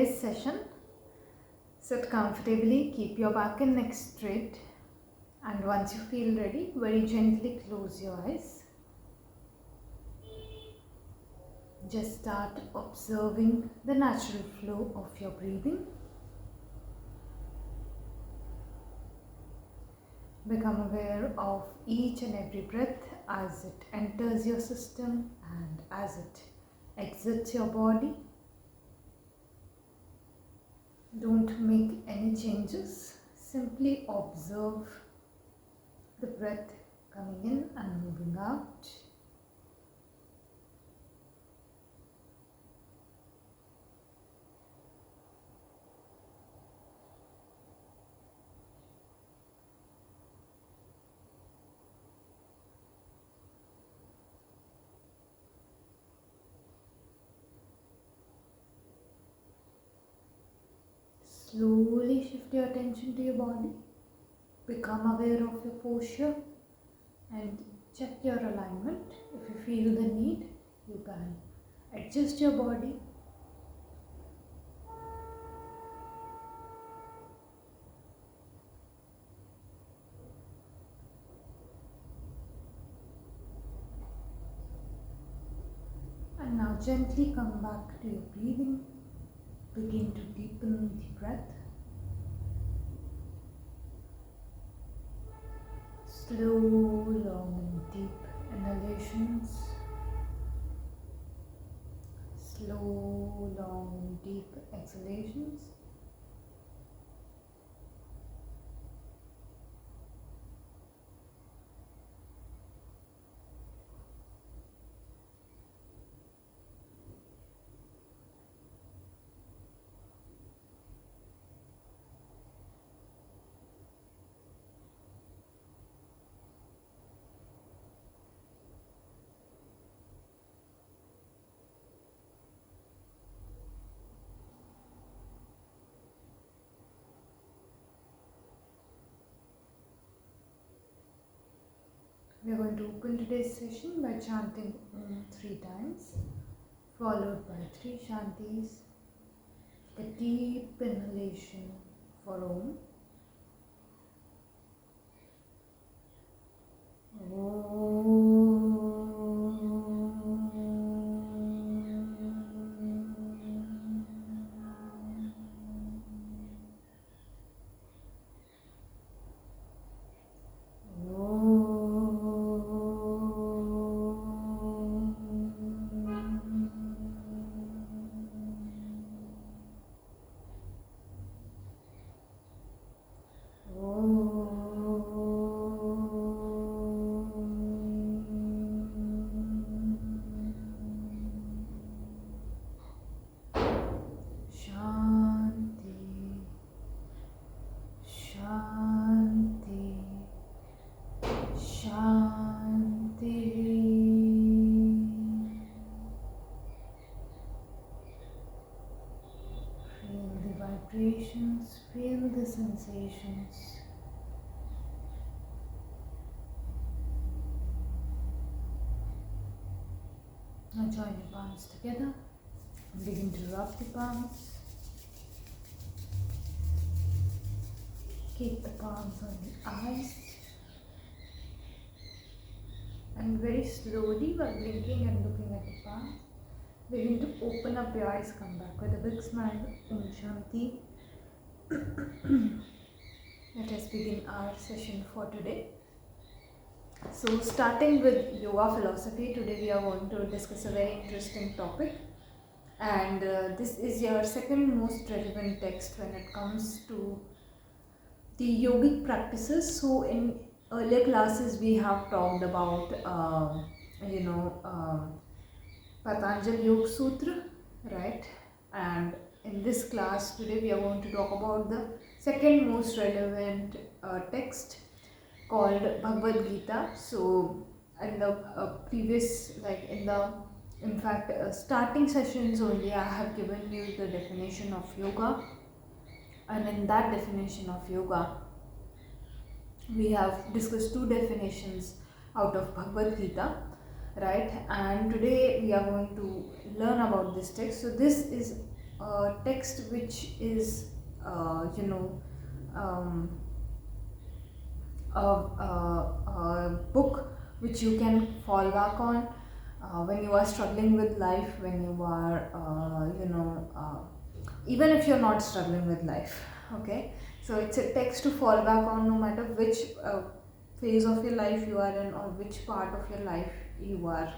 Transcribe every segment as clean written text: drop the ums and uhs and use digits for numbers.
today's session. Sit comfortably, keep your back and neck straight, and once you feel ready, very gently close your eyes. Just start observing the natural flow of your breathing. Become aware of each and every breath as it enters your system and as it exits your body. Don't make any changes, simply observe the breath coming in and moving out. Slowly shift your attention to your body. Become aware of your posture and check your alignment. If you feel the need, you can adjust your body. And now gently come back to your breathing. Begin to deepen the breath. Slow, long and deep inhalations. Slow, long and deep exhalations. We are going to open today's session by chanting Om 3 times, followed by 3 shantis. A deep inhalation for Om. Vibrations, feel the sensations. Now join your palms together and begin to rub the palms. Keep the palms on the eyes and very slowly, while blinking and looking at the palms, begin to open up your eyes, come back with a big smile. Om Shanti. Let us begin our session for today. So starting with yoga philosophy, today we are going to discuss a very interesting topic, and this is your second most relevant text when it comes to the yogic practices. So in earlier classes we have talked about Patanjali Yoga Sutra, right? And in this class today we are going to talk about the second most relevant text called Bhagavad Gita. So in the starting sessions only, I have given you the definition of yoga, and in that definition of yoga we have discussed 2 definitions out of Bhagavad Gita, right? And today we are going to learn about this text. So this is a text which is um, a book which you can fall back on when you are struggling with life, when you are even if you're not struggling with life. Okay, so it's a text to fall back on no matter which phase of your life you are in, or which part of your life you are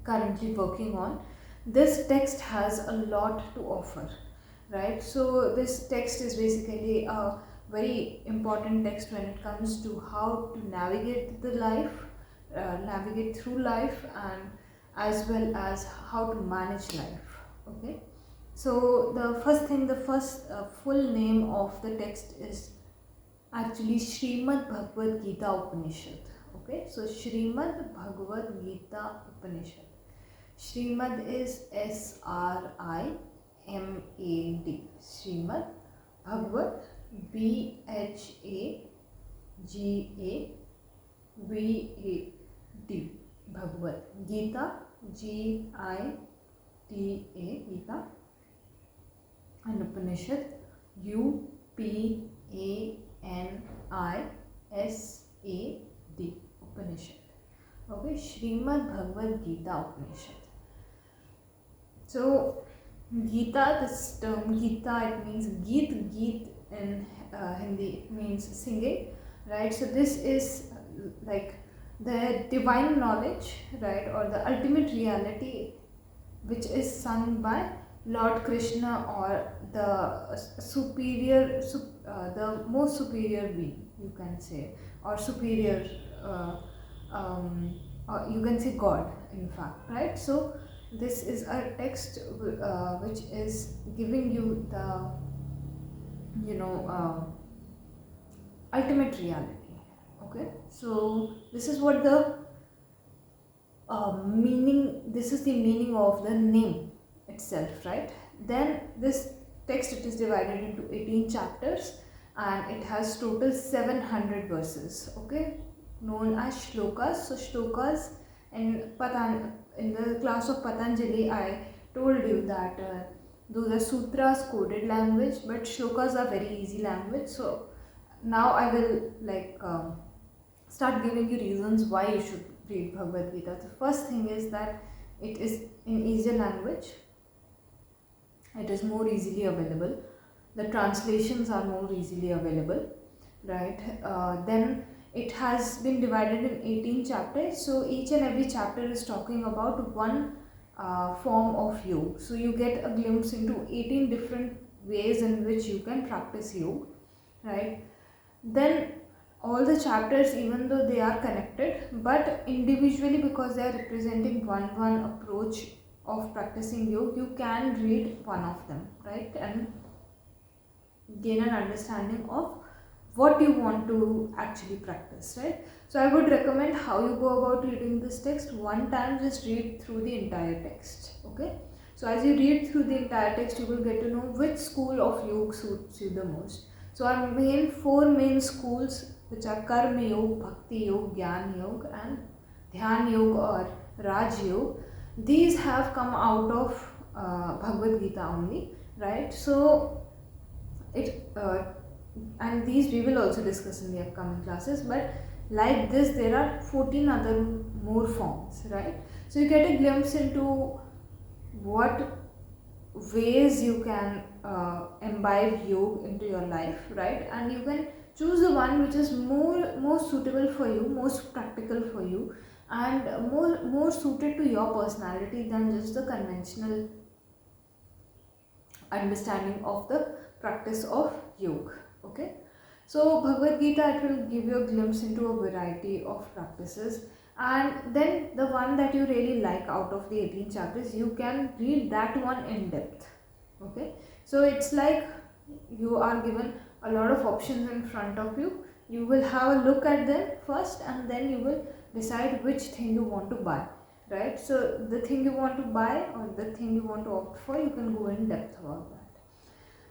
currently working on. This text has a lot to offer, right? So this text is basically a very important text when it comes to how to navigate the life, navigate through life, and as well as how to manage life. Okay, so the first full name of the text is actually Srimad Bhagavad Gita Upanishad. Okay, so Srimad Bhagavad Gita Upanishad. Srimad is Srimad. Srimad Bhagavad Bhagavad. Bhagavad Gita Gita, Gita, and Upanishad Upanisad, Upanishad. Okay, Srimad Bhagavad Gita Upanishad. So Gita, this term Gita, it means Geet. Geet in Hindi, it means singing, right? So this is like the divine knowledge, right, or the ultimate reality which is sung by Lord Krishna, or the superior, the most superior being, you can say, or superior, or you can say God, in fact, right? So this is a text which is giving you the ultimate reality. Okay, so this is what the meaning. This is the meaning of the name itself, right? Then this text, it is divided into 18 chapters, and it has total 700 verses. Okay, known as shlokas. So shlokas in the class of Patanjali, I told you that those are sutras, coded language, but shlokas are very easy language. So now I will start giving you reasons why you should read Bhagavad Gita. The first thing is that it is in easier language. It is more easily available. The translations are more easily available, right? Then it has been divided in 18 chapters. So each and every chapter is talking about one form of yoga. So you get a glimpse into 18 different ways in which you can practice yoga, right? Then all the chapters, even though they are connected, but individually, because they are representing one approach of practicing yoga, you can read one of them, right, and gain an understanding of what you want to actually practice, right? So I would recommend how you go about reading this text. One time, just read through the entire text. Okay, so as you read through the entire text, you will get to know which school of yoga suits you the most. So our four main schools, which are Karma Yoga, Bhakti Yoga, Jnana Yoga, and Dhyan Yoga or Raj Yoga, these have come out of Bhagavad Gita only, right? So and these we will also discuss in the upcoming classes, but like this there are 14 other more forms, right? So you get a glimpse into what ways you can imbibe yoga into your life, right? And you can choose the one which is more suitable for you, most practical for you, and more suited to your personality than just the conventional understanding of the practice of yoga. Okay, so Bhagavad Gita, it will give you a glimpse into a variety of practices, and then the one that you really like out of the 18 chapters, you can read that one in depth. Okay, so it's like you are given a lot of options in front of you. You will have a look at them first, and then you will decide which thing you want to buy, right? So the thing you want to buy or the thing you want to opt for, you can go in depth about that.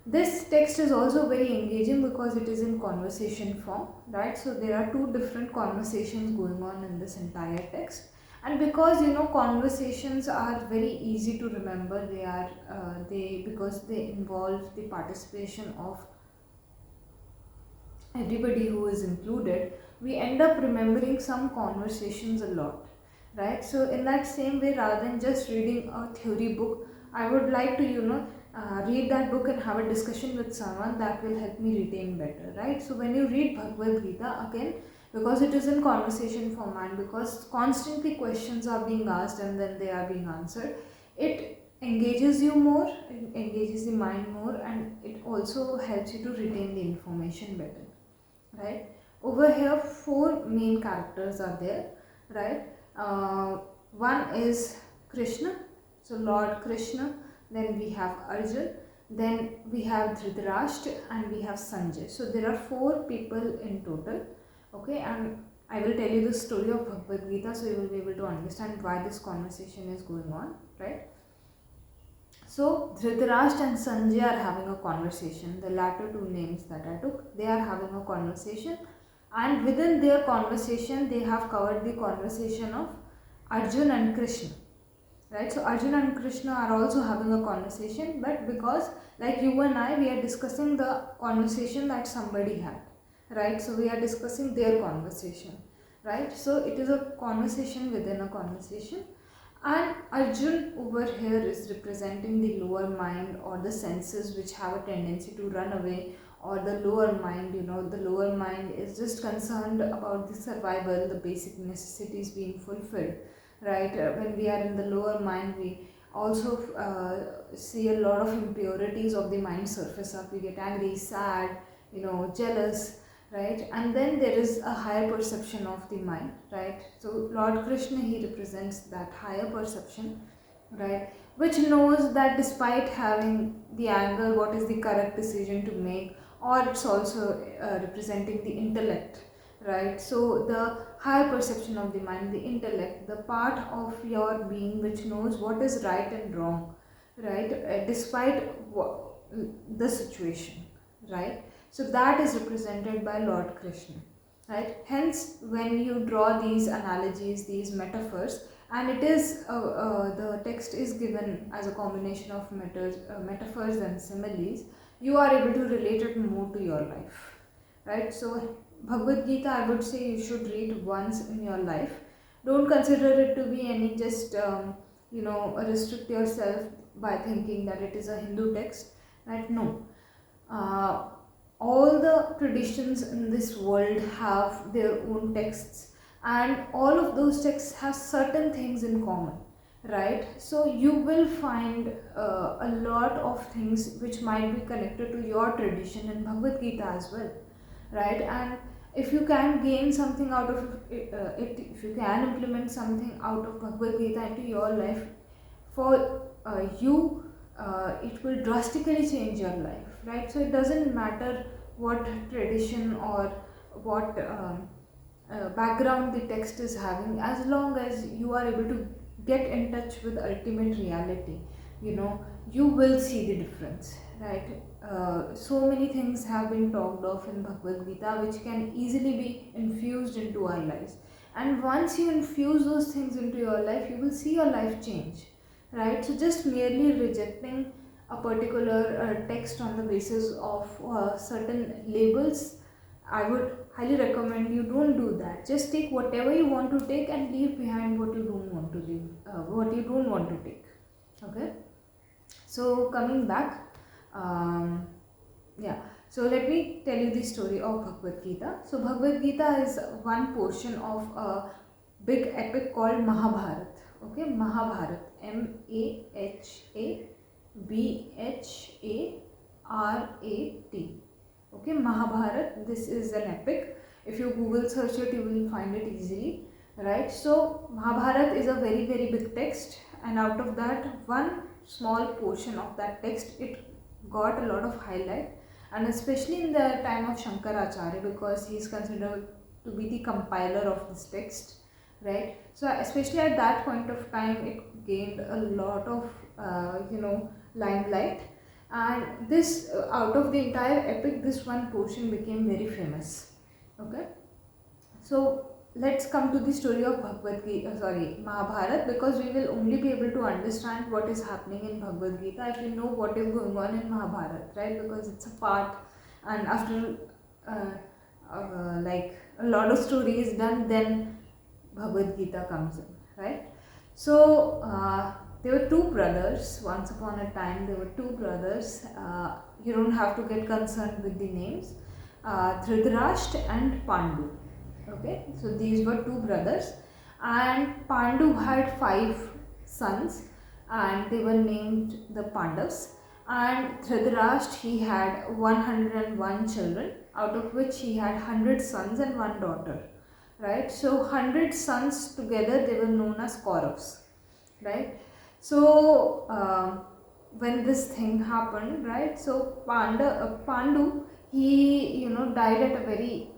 This text is also very engaging because it is in conversation form, right? So there are two different conversations going on in this entire text, And because conversations are very easy to remember, because they involve the participation of everybody who is included, we end up remembering some conversations a lot, right? So in that same way, rather than just reading a theory book, I would like to read that book and have a discussion with someone that will help me retain better, right? So when you read Bhagavad Gita, again, because it is in conversation format, because constantly questions are being asked and then they are being answered, it engages you more, it engages the mind more, and it also helps you to retain the information better, right? Over here, four main characters are there, right? One is Krishna, so Lord Krishna. Then we have Arjun, then we have Dhritarashtra, and we have Sanjay. So there are four people in total, okay? And I will tell you the story of Bhagavad Gita, so you will be able to understand why this conversation is going on, right? So Dhritarashtra and Sanjay are having a conversation. The latter two names that I took, they are having a conversation, and within their conversation, they have covered the conversation of Arjun and Krishna. Right, so Arjuna and Krishna are also having a conversation, but because like you and I, we are discussing the conversation that somebody had, right? So we are discussing their conversation, right? So it is a conversation within a conversation, and Arjun over here is representing the lower mind or the senses which have a tendency to run away, or the lower mind, the lower mind is just concerned about the survival, the basic necessities being fulfilled. Right, when we are in the lower mind, we also see a lot of impurities of the mind surface up. We get angry, sad, jealous, right? And then there is a higher perception of the mind, right? So Lord Krishna, he represents that higher perception, right, which knows that despite having the anger, what is the correct decision to make, or it's also representing the intellect, right? So the higher perception of the mind, the intellect, the part of your being which knows what is right and wrong, right, despite the situation, right? So that is represented by Lord Krishna, right? Hence, when you draw these analogies, these metaphors, and it is the text is given as a combination of metaphors and similes, you are able to relate it more to your life, right? So Bhagavad Gita, I would say you should read once in your life. Don't consider it to be any just restrict yourself by thinking that it is a Hindu text, right? No. All the traditions in this world have their own texts, and all of those texts have certain things in common, right? So you will find a lot of things which might be connected to your tradition in Bhagavad Gita as well, right? And if you can gain something out of it, if you can implement something out of Bhagavad Gita into your life, for you, it will drastically change your life, right? So it doesn't matter what tradition or what background the text is having, as long as you are able to get in touch with ultimate reality, you will see the difference, right? So many things have been talked of in Bhagavad Gita which can easily be infused into our lives, and once you infuse those things into your life, you will see your life change, right? So just merely rejecting a particular text on the basis of certain labels, I would highly recommend you don't do that. Just take whatever you want to take and leave behind what you don't want to leave, what you don't want to take. Okay. So coming back, so let me tell you the story of Bhagavad Gita. So Bhagavad Gita is one portion of a big epic called Mahabharata. Okay, Mahabharata, Mahabharat. Okay, Mahabharata. This is an epic. If you Google search it, you will find it easily, right? So Mahabharata is a very, very big text, and out of that, one small portion of that text, it got a lot of highlight, and especially in the time of Shankaracharya, because he is considered to be the compiler of this text, right? So especially at that point of time, it gained a lot of limelight, and this out of the entire epic, this one portion became very famous. Okay, so let's come to the story of Mahabharata, because we will only be able to understand what is happening in Bhagavad Gita if we know what is going on in Mahabharata, right? Because it's a part, and after like a lot of story is done, then Bhagavad Gita comes in, right? So there were two brothers. Once upon a time, there were two brothers. You don't have to get concerned with the names. Dhritarashtra and Pandu. Okay, so these were two brothers, and Pandu had 5 sons, and they were named the Pandavas. And Dhritarashtra, he had 101 children, out of which he had 100 sons and 1 daughter. Right, so 100 sons together, they were known as Kauravas. Right, so when this thing happened, right, so Pandu, he died at a very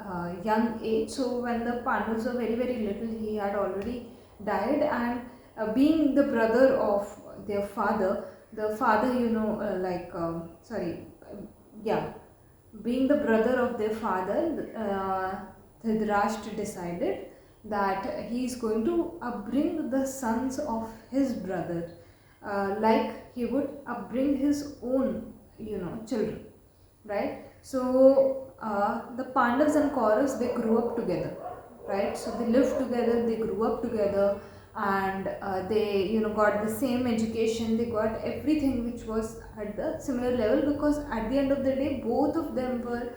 young age. So when the Pandavas were very very little, he had already died, and being the brother of their father, the father being the brother of their father, Dhritarashtra decided that he is going to upbring the sons of his brother like he would upbring his own children, right? So the Pandavas and Kauravas, they grew up together, right? So they lived together, they grew up together, and they got the same education, they got everything which was at the similar level, because at the end of the day both of them were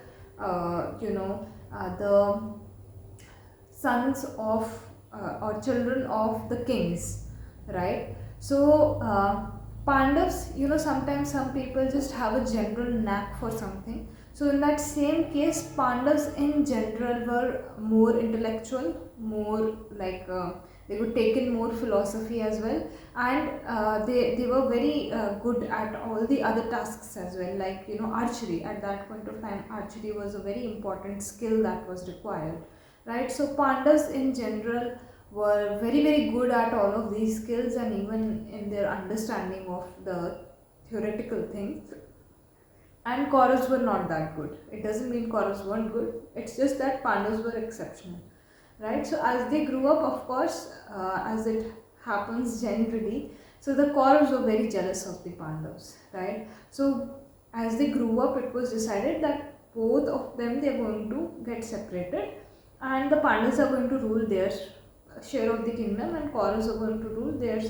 the sons of or children of the kings, right? So Pandavas, sometimes some people just have a general knack for something. So in that same case, Pandavas in general were more intellectual, more like they would take in more philosophy as well, and they were very good at all the other tasks as well, like archery. At that point of time, archery was a very important skill that was required, right? So Pandavas in general were very very good at all of these skills, and even in their understanding of the theoretical things. And Kauravas were not that good. It doesn't mean Kauravas weren't good, it's just that Pandavas were exceptional, right? So as they grew up, of course, as it happens generally, so the Kauravas were very jealous of the Pandavas, right? So as they grew up, it was decided that both of them, they are going to get separated, and the Pandavas are going to rule their share of the kingdom, and Kauravas are going to rule their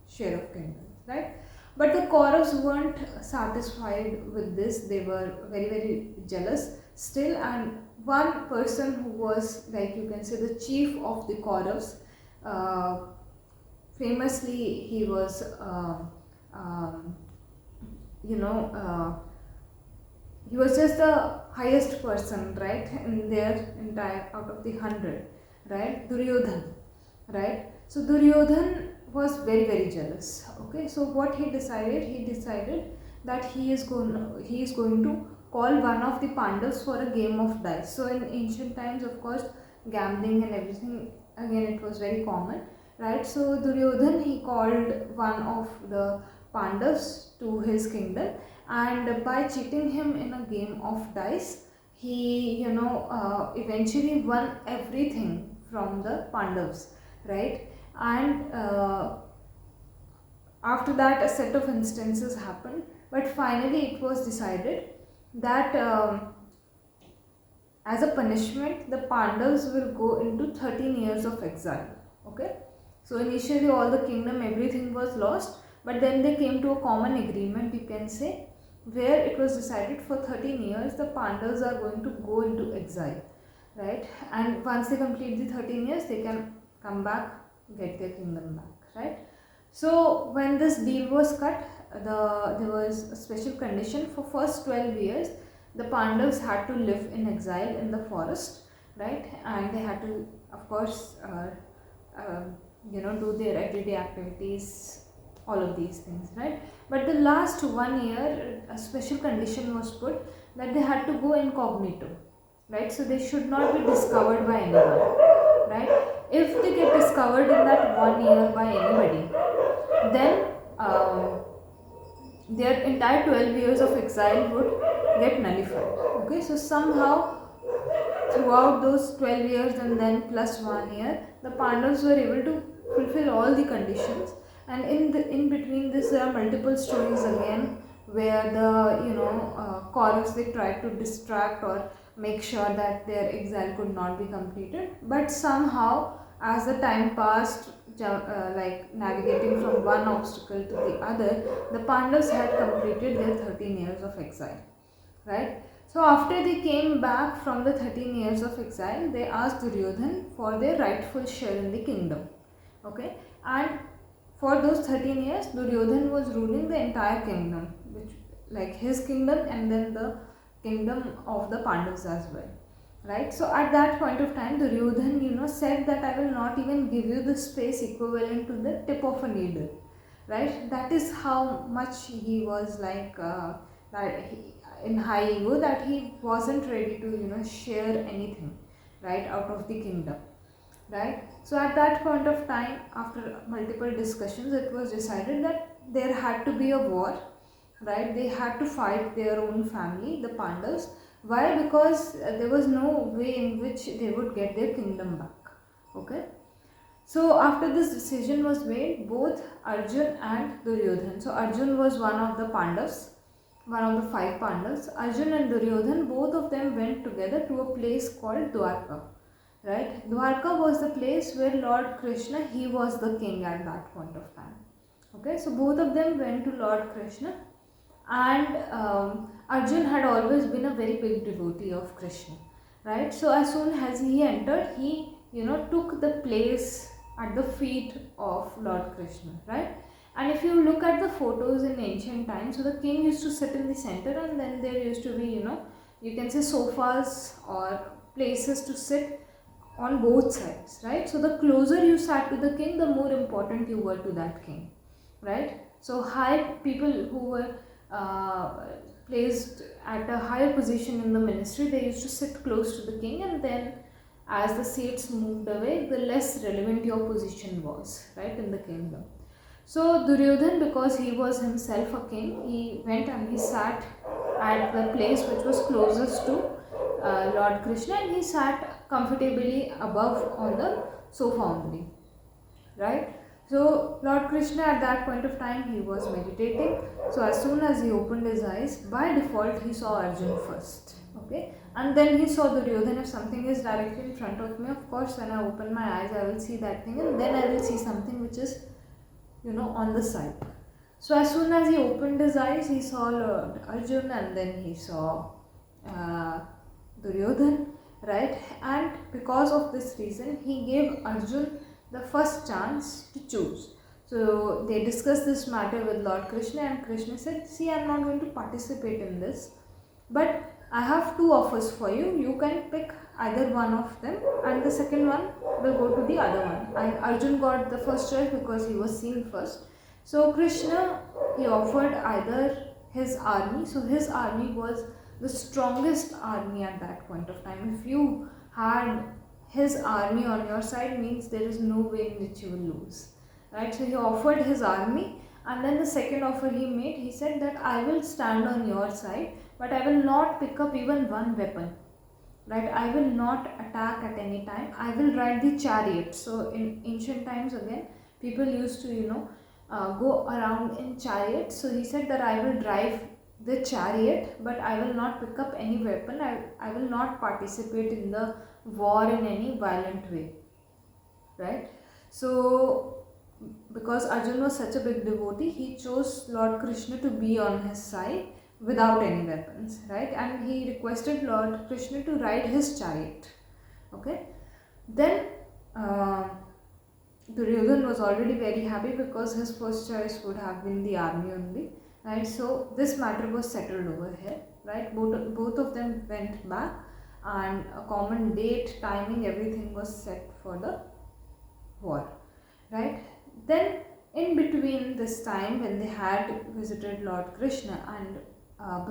share of kingdom, right? But the Kauravas weren't satisfied with this. They were very very jealous still, and one person who was, like you can say, the chief of the Kauravas, famously he was he was just the highest person, right, in their entire, out of the 100, right, Duryodhan, right? So Duryodhan was very very jealous. Okay, so what he decided that he is going to call one of the Pandavas for a game of dice. So in ancient times, of course, gambling and everything, again, it was very common, right? So Duryodhan, he called one of the Pandavas to his kingdom, and by cheating him in a game of dice, he eventually won everything from the Pandavas, right? And after that, a set of instances happened, but finally it was decided that as a punishment, the Pandavas will go into 13 years of exile. Okay, so initially all the kingdom, everything was lost, but then they came to a common agreement, you can say, where it was decided for 13 years the Pandavas are going to go into exile, right? And once they complete the 13 years, they can come back, get their kingdom back, right? So when this deal was cut, there was a special condition. For first 12 years, the Pandavas had to live in exile in the forest, right? And they had to, of course, do their everyday activities, all of these things, right? But the last 1 year, a special condition was put that they had to go incognito, right? So they should not be discovered by anyone, right? If they get discovered in that 1 year by anybody, then their entire 12 years of exile would get nullified. Okay, so somehow throughout those 12 years and then plus 1 year, the Pandavas were able to fulfill all the conditions. And in between this, there are multiple stories again where the Kauravas, they tried to distract or make sure that their exile could not be completed. But somehow, as the time passed, like navigating from one obstacle to the other, the Pandavas had completed their 13 years of exile, right? So after they came back from the 13 years of exile, they asked Duryodhan for their rightful share in the kingdom, okay? And for those 13 years, Duryodhan was ruling the entire kingdom, which like his kingdom and then the kingdom of the Pandavas as well, right? So at that point of time, Duryodhan, said that I will not even give you the space equivalent to the tip of a needle, right? That is how much he was like in high ego, that he wasn't ready to share anything, right, out of the kingdom, right? So at that point of time, after multiple discussions, it was decided that there had to be a war, right? They had to fight their own family, the Pandavas. Why? Because there was no way in which they would get their kingdom back, okay? So after this decision was made, both Arjun and Duryodhan, so Arjun was one of the Pandavas, one of the 5 Pandavas. Arjun and Duryodhan, both of them went together to a place called Dwarka, right? Dwarka was the place where Lord Krishna, he was the king at that point of time, okay? So both of them went to Lord Krishna, and Arjun had always been a very big devotee of Krishna, right? So as soon as he entered, he took the place at the feet of Lord Krishna, right? And if you look at the photos in ancient times, so the king used to sit in the center, and then there used to be you can say sofas or places to sit on both sides, right? So the closer you sat to the king, the more important you were to that king, right? So high people who were placed at a higher position in the ministry, they used to sit close to the king, and then as the seats moved away, the less relevant your position was, right, in the kingdom. So Duryodhan, because he was himself a king, he went and he sat at the place which was closest to Lord Krishna, and he sat comfortably above on the sofa only, right? So Lord Krishna at that point of time, he was meditating. So as soon as he opened his eyes, by default he saw Arjun first, okay? And then he saw Duryodhan. If something is directly in front of me, of course when I open my eyes, I will see that thing, and then I will see something which is on the side. So as soon as he opened his eyes, he saw Lord Arjun, and then he saw Duryodhan, right? And because of this reason, he gave Arjun the first chance to choose. So they discussed this matter with Lord Krishna, and Krishna said, see, I am not going to participate in this, but I have 2 offers for you. You can pick either one of them, and the second one will go to the other one. And Arjun got the first choice because he was seen first. So Krishna, he offered either his army. So his army was the strongest army at that point of time. If you had his army on your side, means there is no way in which you will lose, right? So he offered his army, and then the second offer he made, he said that I will stand on your side, but I will not pick up even one weapon, right? I will not attack at any time. I will ride the chariot. So in ancient times again, people used to go around in chariots. So he said that I will drive the chariot, but I will not pick up any weapon. I will not participate in the war in any violent way, right? So because Arjun was such a big devotee, he chose Lord Krishna to be on his side without any weapons, right? And he requested Lord Krishna to ride his chariot, okay? Then Duryodhan was already very happy because his first choice would have been the army only, right? So this matter was settled over here, right? Both of them went back, and a common date, timing, everything was set for the war, right? Then in between this time, when they had visited Lord Krishna and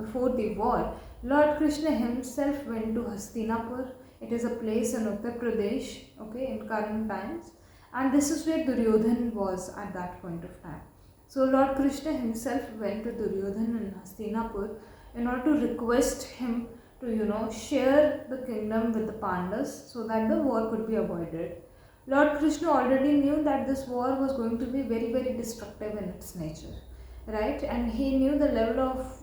before the war, Lord Krishna himself went to Hastinapur. It is a place in Uttar Pradesh, okay, in current times, and this is where Duryodhan was at that point of time. So Lord Krishna himself went to Duryodhan in Hastinapur in order to request him to share the kingdom with the Pandavas so that the war could be avoided. Lord Krishna already knew that this war was going to be very, very destructive in its nature, right? And he knew the level of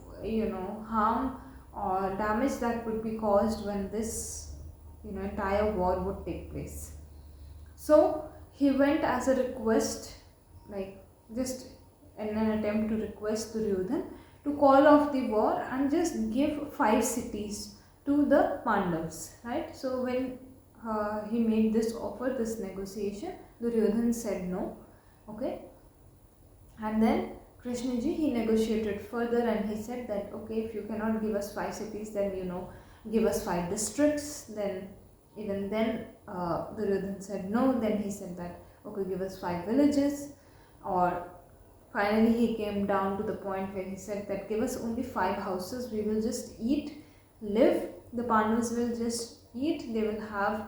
harm or damage that would be caused when this entire war would take place. So he went as a request, like just in an attempt to request Duryodhan to call off the war and just give 5 cities to the Pandavas, right? So when he made this offer, this negotiation, Duryodhan said no, okay? And then Krishna ji, he negotiated further and he said that, okay, if you cannot give us 5 cities, then give us 5 districts. Then even then Duryodhan said no. Then he said that, okay, give us 5 villages. Or finally he came down to the point where he said that give us only 5 houses, we will just eat, live, the Pandavas will just eat, they will have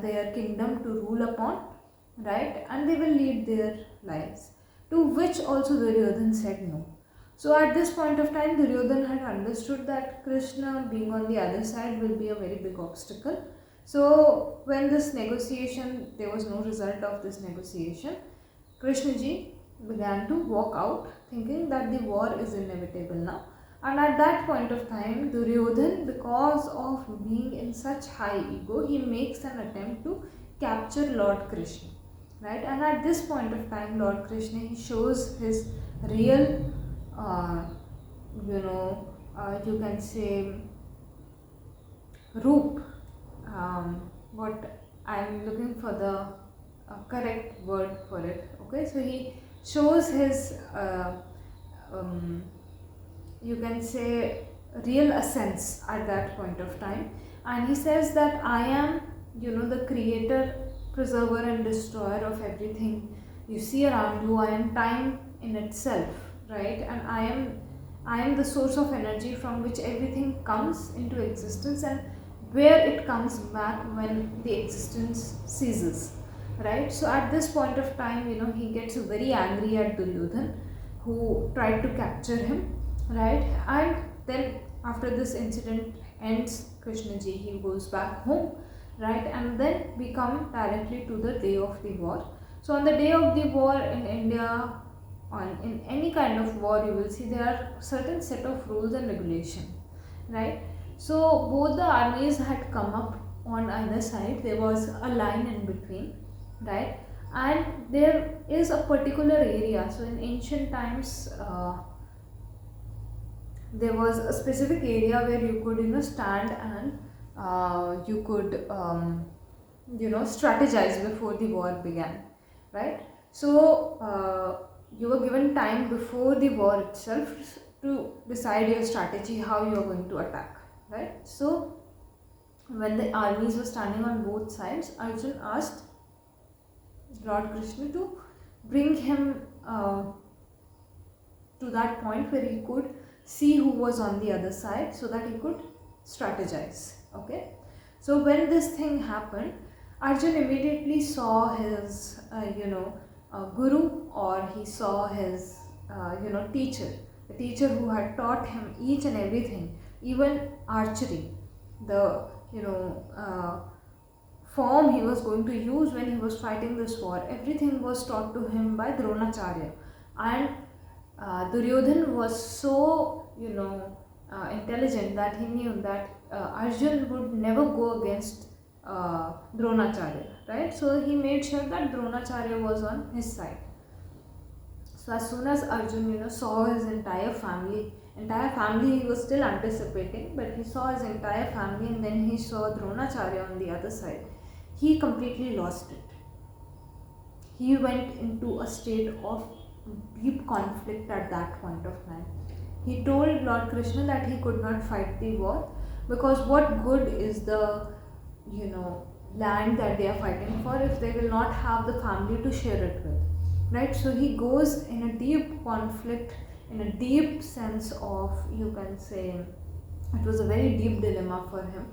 their kingdom to rule upon, right, and they will lead their lives. To which also Duryodhan said no. So at this point of time, Duryodhan had understood that Krishna being on the other side will be a very big obstacle. So when this negotiation, there was no result of this negotiation, Krishna ji began to walk out thinking that the war is inevitable now. And at that point of time, Duryodhan, because of being in such high ego, he makes an attempt to capture Lord Krishna, right? And at this point of time, Lord Krishna, he shows his real, you can say, roop. What I'm looking for the correct word for it. Okay, so he shows his, you can say, real essence at that point of time, and he says that I am, the creator, preserver and destroyer of everything you see around you. I am time in itself, right? And I am the source of energy from which everything comes into existence and where it comes back when the existence ceases, right? So at this point of time, he gets very angry at Duryodhan, who tried to capture him, right? And then after this incident ends, Krishna ji, he goes back home, right? And then we come directly to the day of the war. So on the day of the war in India, in any kind of war, you will see there are certain set of rules and regulation, right? So both the armies had come up on either side. There was a line in between, right? And there is a particular area. So in ancient times, there was a specific area where you could stand and you could strategize before the war began, right? So you were given time before the war itself to decide your strategy, how you are going to attack, right? So when the armies were standing on both sides, Arjun asked Lord Krishna to bring him to that point where he could see who was on the other side so that he could strategize. Okay, so when this thing happened, Arjun immediately saw his guru, or he saw his teacher, the teacher who had taught him each and everything, even archery, the form he was going to use when he was fighting this war. Everything was taught to him by Dronacharya, and Duryodhan was so intelligent that he knew that Arjun would never go against Dronacharya, right? So he made sure that Dronacharya was on his side. So as soon as Arjun saw his entire family he was still anticipating, but he saw his entire family and then he saw Dronacharya on the other side, he completely lost it. He went into a state of deep conflict at that point of time. He told Lord Krishna that he could not fight the war because what good is the land that they are fighting for if they will not have the family to share it with, right? So he goes in a deep conflict, in a deep sense of, you can say, it was a very deep dilemma for him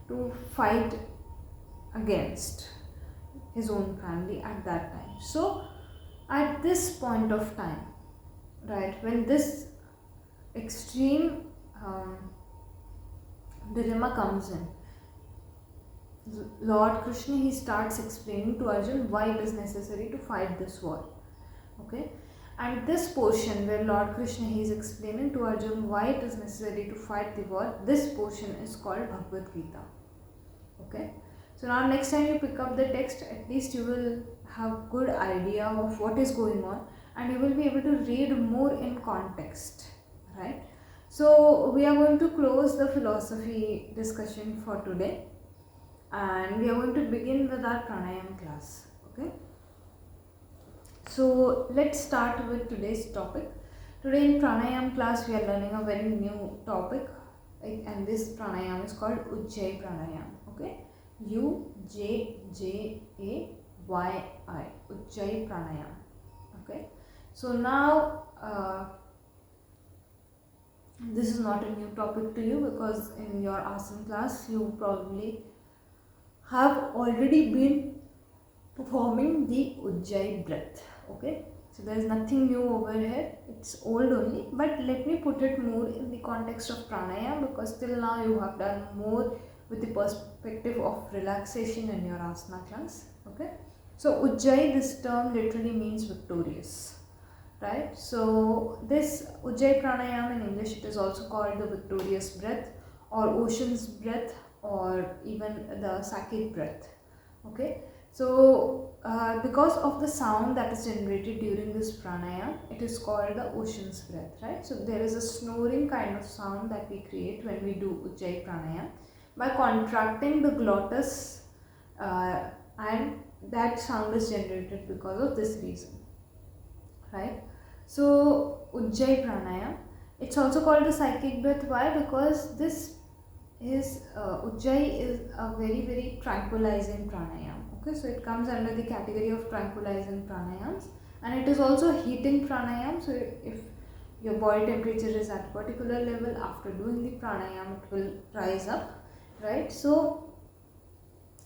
to fight against his own family at that time. So at this point of time, right, when this extreme dilemma comes in. Lord Krishna, he starts explaining to Arjun why it is necessary to fight this war. Okay, and this portion where Lord Krishna, he is explaining to Arjun why it is necessary to fight the war, this portion is called Bhagavad Gita. Okay, so now next time you pick up the text, at least you will have good idea of what is going on, and you will be able to read more in context, right? So we are going to close the philosophy discussion for today, and we are going to begin with our pranayam class. Okay, so let's start with today's topic. Today in pranayam class we are learning a very new topic, and this pranayam is called Ujjayi pranayam. Okay, Ujjayi, Ujjayi pranayam. Okay, so now this is not a new topic to you, because in your asana class you probably have already been performing the Ujjayi breath. Okay, so there is nothing new over here, it's old only, but let me put it more in the context of pranayam, because till now you have done more with the perspective of relaxation in your asana class. Okay, so Ujjayi, this term literally means victorious, right? So this Ujjayi pranayam, in English it is also called the victorious breath, or ocean's breath, or even the 𝐘𝐸 breath. Okay, so because of the sound that is generated during this pranayam, it is called the ocean's breath, right? So there is a snoring kind of sound that we create when we do Ujjayi pranayam by contracting the glottis, and that sound is generated because of this reason, right? So Ujjayi pranayam, it's also called the 𝐘𝐸 breath. Why? Because this is Ujjayi is a very tranquilizing pranayam. Okay, so it comes under the category of tranquilizing pranayams, and it is also heating pranayam. So if your body temperature is at a particular level, after doing the pranayam it will rise up, right? So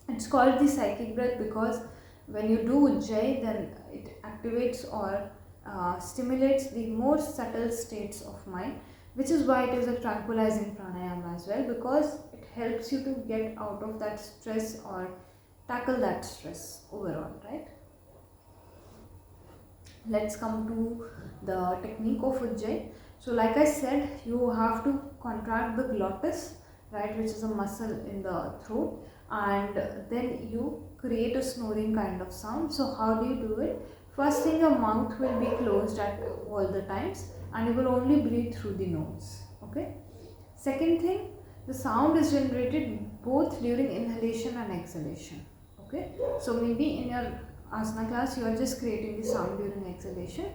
it's called the 𝐘𝐸 breath because when you do Ujjayi, then it activates or stimulates the more subtle states of mind, which is why it is a tranquilizing pranayam as well, because it helps you to get out of that stress or tackle that stress overall, right? Let's come to the technique of Ujjayi. So like I said, you have to contract the glottis, right, which is a muscle in the throat, and then you create a snoring kind of sound. So how do you do it? First thing, your mouth will be closed at all the times, and you will only breathe through the nose. Okay. Second thing, the sound is generated both during inhalation and exhalation. Okay. So maybe in your asana class you are just creating the sound during exhalation,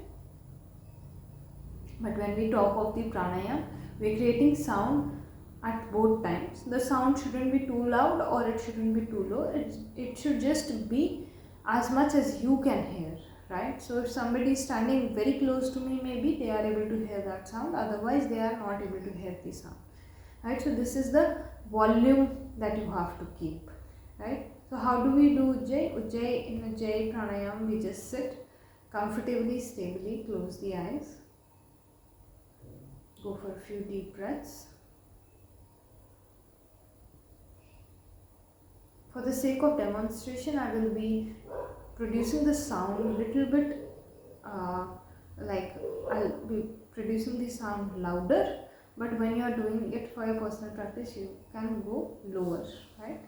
but when we talk of the pranayam, we are creating sound at both times. The sound shouldn't be too loud or it shouldn't be too low. It should just be as much as you can hear, right? So if somebody is standing very close to me, maybe they are able to hear that sound, otherwise they are not able to hear the sound, right? So this is the volume that you have to keep, right? So how do we do Ujjayi? In Ujjayi pranayam, we just sit comfortably, stably, close the eyes, go for a few deep breaths. For the sake of demonstration, I will be producing the sound a little bit, like I'll be producing the sound louder, but when you are doing it for your personal practice, you can go lower, right?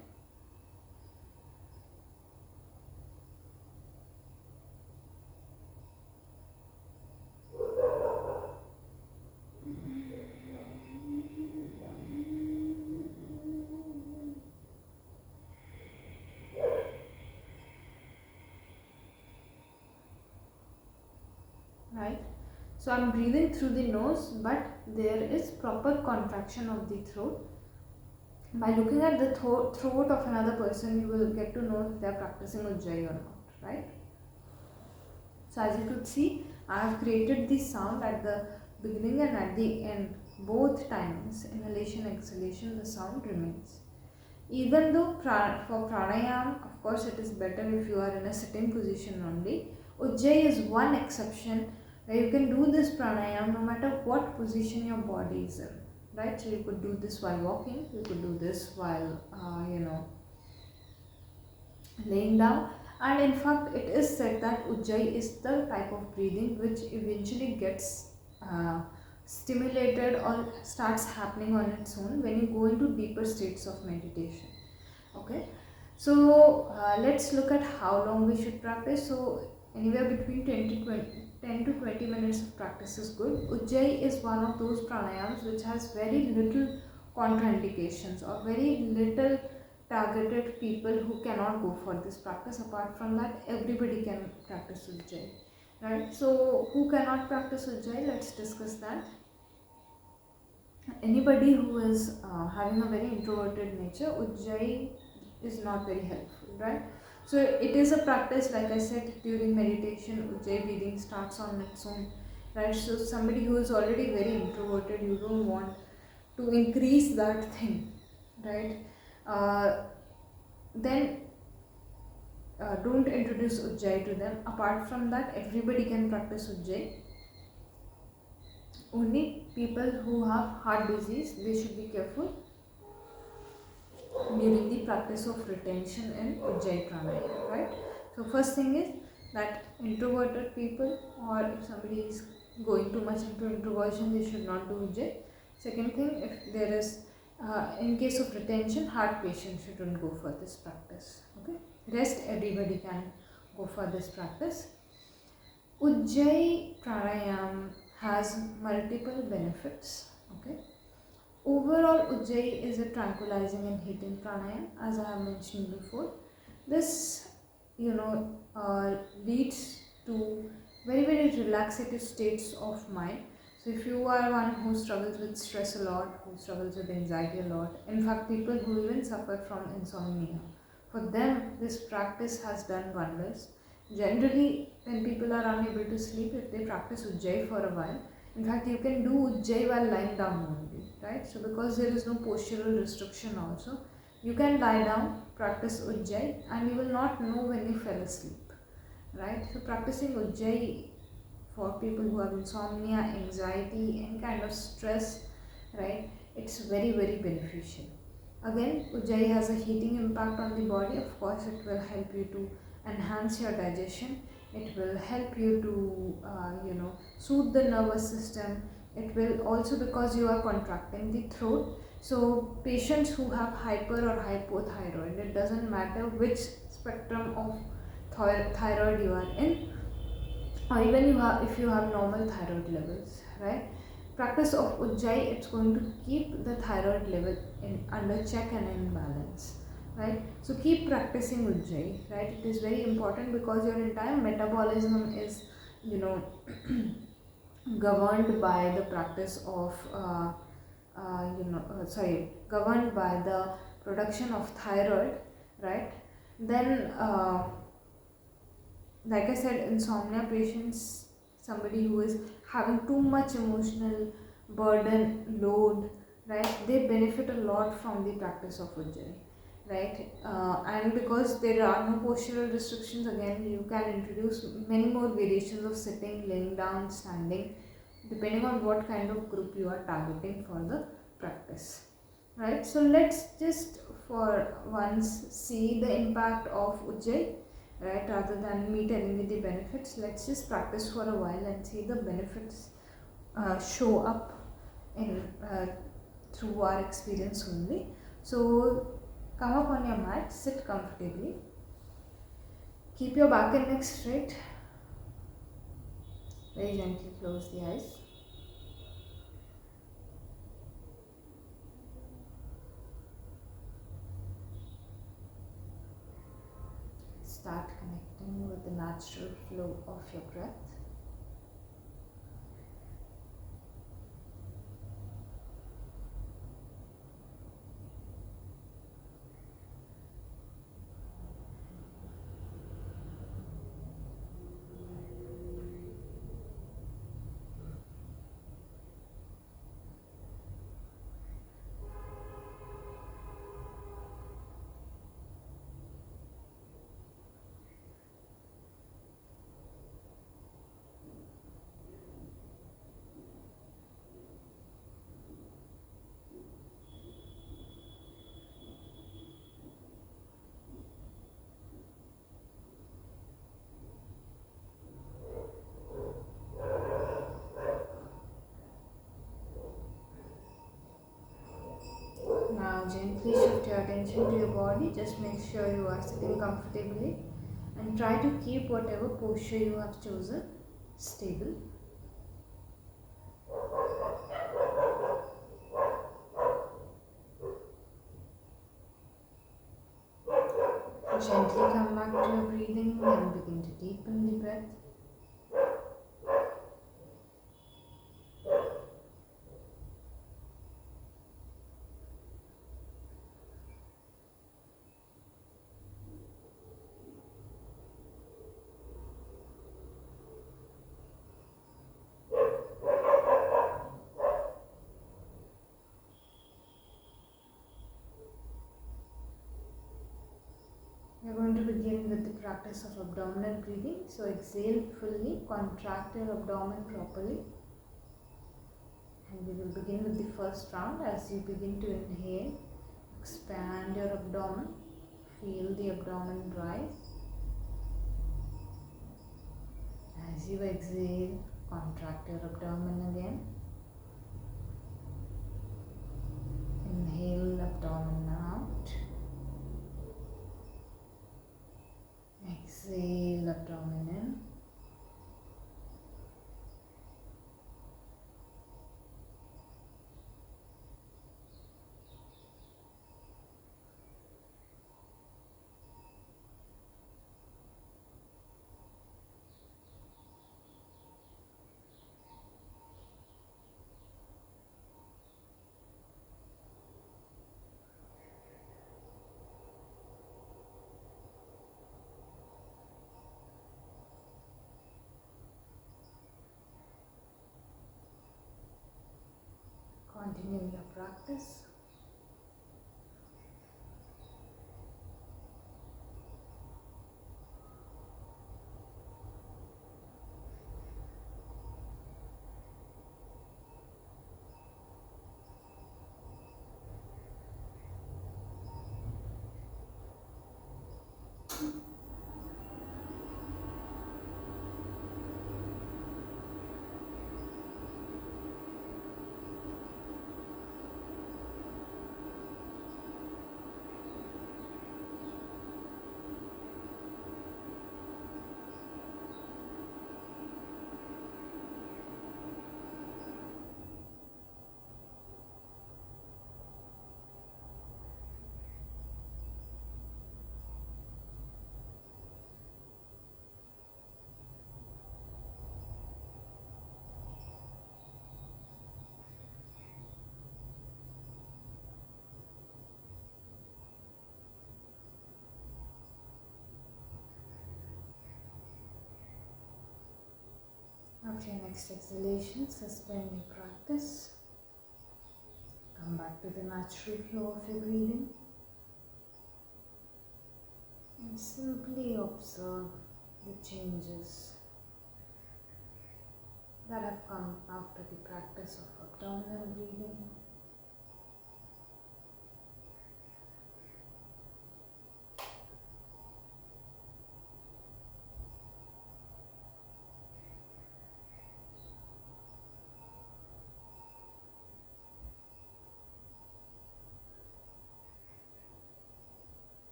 Right, so I'm breathing through the nose, but there is proper contraction of the throat. By looking at the throat of another person, you will get to know if they are practicing Ujjayi or not, right? So as you could see, I have created the sound at the beginning and at the end, both times, inhalation, exhalation, the sound remains. Even though for pranayam, of course, it is better if you are in a sitting position only. Ujjayi is one exception where you can do this pranayam no matter what position your body is in. right? So you could do this while walking, you could do this while laying down. And in fact, it is said that Ujjayi is the type of breathing which eventually gets stimulated or starts happening on its own when you go into deeper states of meditation. Okay, so let's look at how long we should practice. So anywhere between 10 to 20 minutes of practice is good. Ujjayi is one of those pranayams which has very little contraindications or very little targeted people who cannot go for this practice. Apart from that, everybody can practice Ujjayi, right? So who cannot practice Ujjayi? Let's discuss that. Anybody who is having a very introverted nature, Ujjayi is not very helpful, right? So it is a practice, like I said, during meditation, Ujjayi breathing starts on its own, right? So somebody who is already very introverted, you don't want to increase that thing, right? Then don't introduce Ujjayi to them. Apart from that, everybody can practice Ujjayi. Only people who have heart disease, they should be careful during the practice of retention in Ujjayi pranayama, right? So first thing is that introverted people, or if somebody is going too much into introversion, they should not do Ujjayi. Second thing, if there is in case of retention, heart patients shouldn't go for this practice. Okay, rest everybody can go for this practice. Ujjayi pranayama has multiple benefits. Okay, overall Ujjayi is a tranquilizing and heating pranayama, as I have mentioned before. This leads to very relaxative states of mind. So if you are one who struggles with stress a lot, who struggles with anxiety a lot, in fact people who even suffer from insomnia, for them this practice has done wonders. Generally, when people are unable to sleep, if they practice Ujjayi for a while, in fact you can do Ujjayi while lying down only, right? So because there is no postural restriction also, you can lie down, practice Ujjayi, and you will not know when you fell asleep, right? So practicing Ujjayi for people who have insomnia, anxiety, any kind of stress, right, it's very beneficial. Again, Ujjayi has a heating impact on the body. Of course, it will help you to enhance your digestion. It will help you to soothe the nervous system. It will also, because you are contracting the throat. So patients who have hyper or hypothyroid, it doesn't matter which spectrum of thyroid you are in, or even if you have normal thyroid levels, right? Practice of Ujjayi, it's going to keep the thyroid level under check and in balance, right? So keep practicing Ujjayi, right? It is very important because your entire metabolism is governed by the practice of governed by the production of thyroid, right? Then like I said, insomnia patients, somebody who is having too much emotional burden, load, right, they benefit a lot from the practice of Ujjayi, right? And because there are no postural restrictions, again, you can introduce many more variations of sitting, laying down, standing, depending on what kind of group you are targeting for the practice, right? So let's just for once see the impact of Ujjayi, right? Rather than me telling you the benefits, let's just practice for a while and see the benefits show up in through our experience only. So come up on your mat, sit comfortably, keep your back and neck straight, very gently close the eyes. Start connecting with the natural flow of your breath. attention to your body. Just make sure you are sitting comfortably and try to keep whatever posture you have chosen stable. Gently come back to your breathing and begin to deepen the breath. We are going to begin with the practice of abdominal breathing. So exhale fully, contract your abdomen properly. And we will begin with the first round. As you begin to inhale, expand your abdomen. Feel the abdomen rise. As you exhale, contract your abdomen again. Inhale, abdomen out. Exhale, abdomen in. Continue your practice. After your next exhalation, suspend your practice. Come back to the natural flow of your breathing. And simply observe the changes that have come after the practice of abdominal breathing.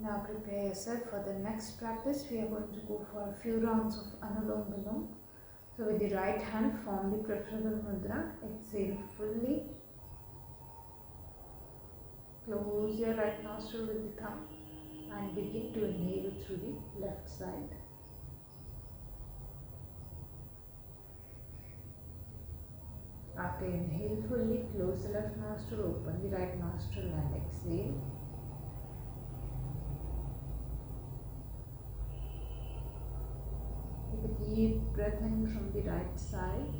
Now prepare yourself for the next practice. We are going to go for a few rounds of Anulom Vilom. So with the right hand, form the preferable mudra. Exhale fully. Close your right nostril with the thumb and begin to inhale through the left side. After inhale fully, close the left nostril, open the right nostril and exhale. Take a deep breath in from the right side.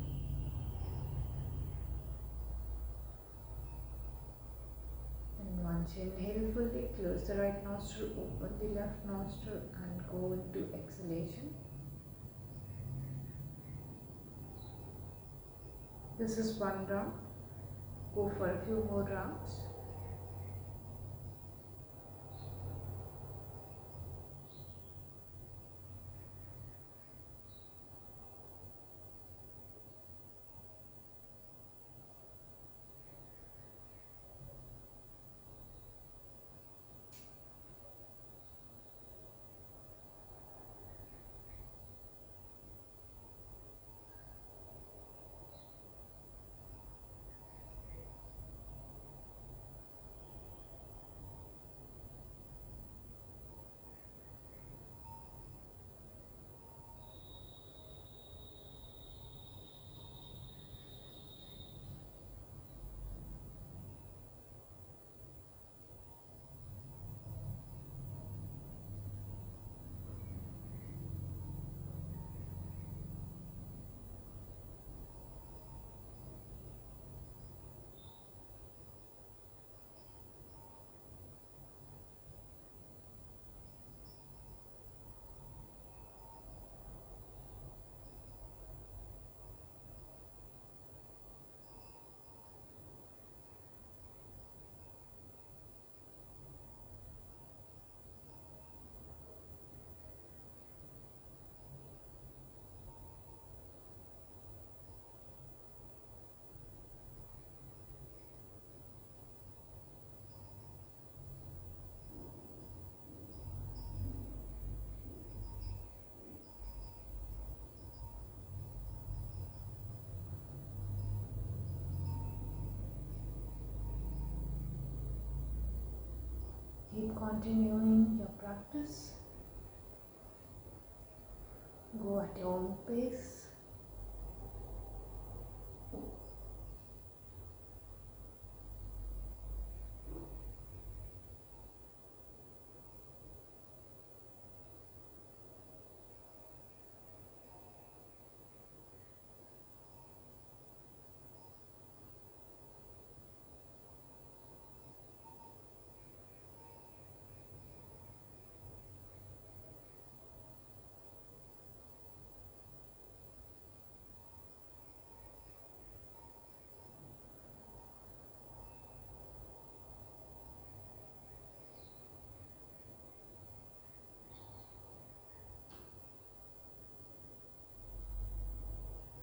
And once you inhale fully, close the right nostril, open the left nostril and go into exhalation. This is one round. Go for a few more rounds. Keep continuing your practice. Go at your own pace.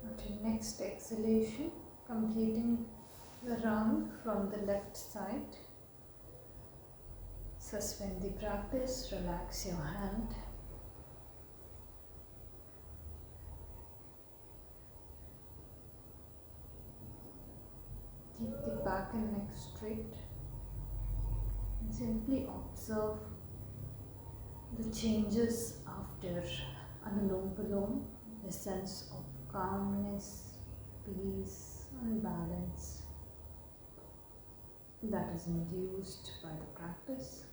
At your next exhalation, completing the round from the left side, suspend the practice, relax your hand. Keep the back and neck straight and simply observe the changes after Anulom-Vilom, the sense of calmness, peace and balance that is induced by the practice.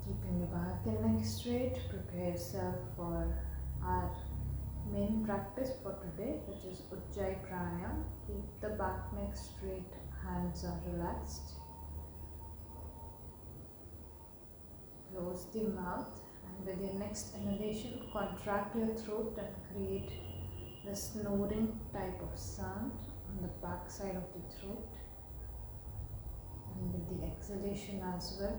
Keeping the back and neck straight, prepare yourself for our main practice for today, which is Ujjayi Pranayama. Keep the back neck straight, hands are relaxed. Close the mouth and with your next inhalation, contract your throat and create the snoring type of sound on the back side of the throat. And with the exhalation as well,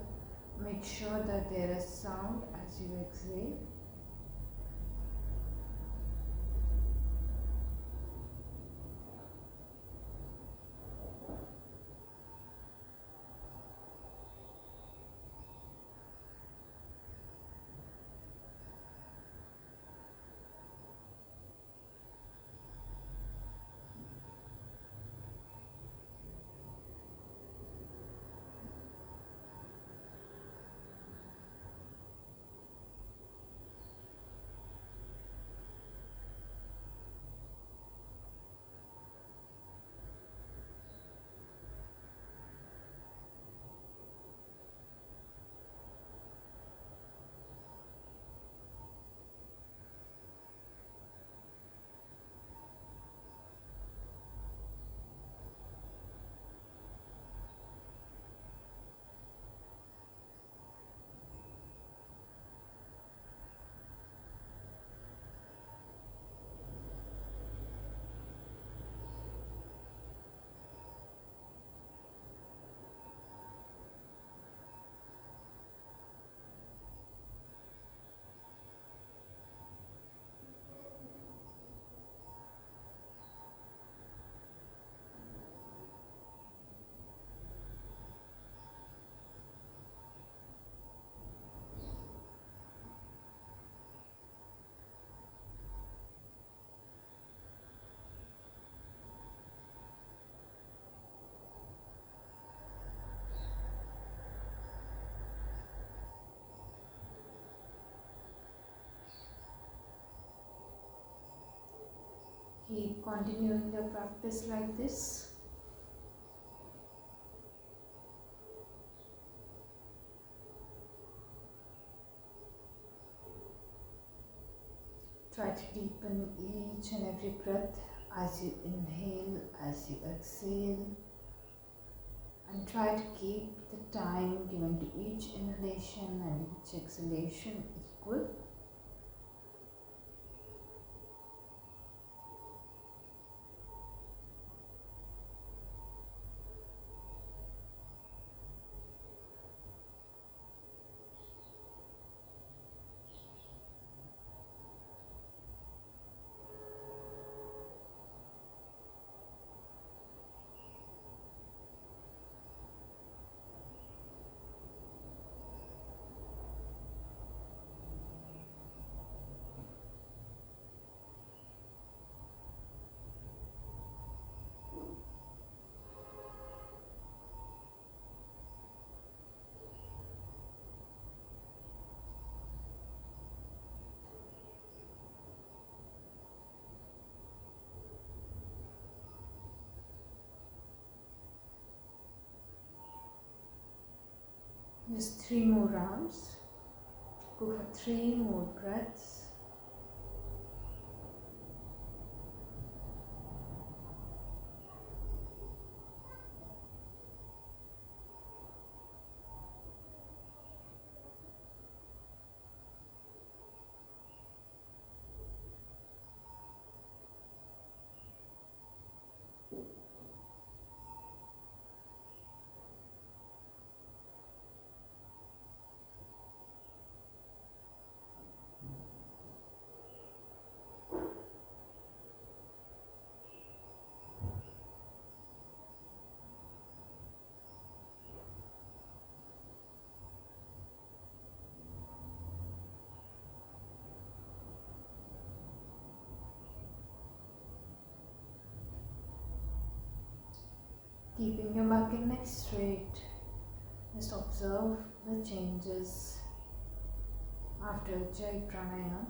make sure that there is sound as you exhale. Keep continuing your practice like this. Try to deepen each and every breath as you inhale, as you exhale, and try to keep the time given to each inhalation and each exhalation equal. Just 3 more rounds. Go for 3 more breaths. Keeping your back and neck straight, just observe the changes after Ujjayi Pranayama.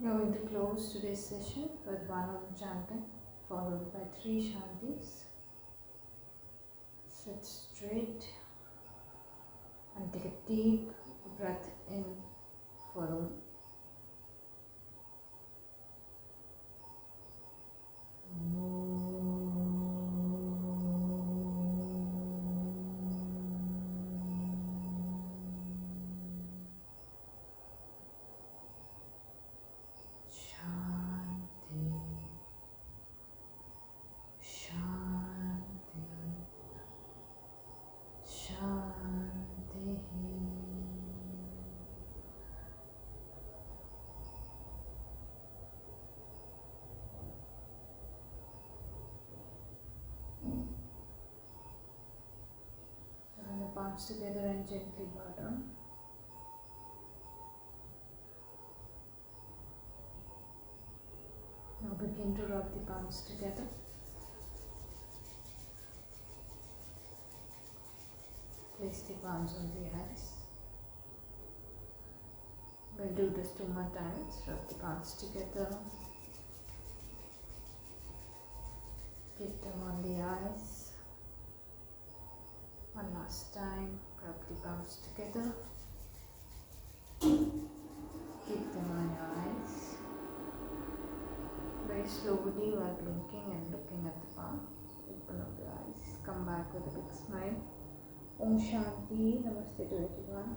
We are going to close today's session with 1 Om chanting, followed by 3 Shantis. Sit straight and take a deep breath in for Om. Bring the palms together and gently bow down. Now begin to rub the palms together. Place the palms on the eyes. We'll do this 2 more times. Rub the palms together. Keep them on the eyes. One last time. Rub the palms together. Keep them on your eyes. Very slowly while blinking and looking at the palms. Open up your eyes. Come back with a big smile. Om Shanti. Namaste to everyone.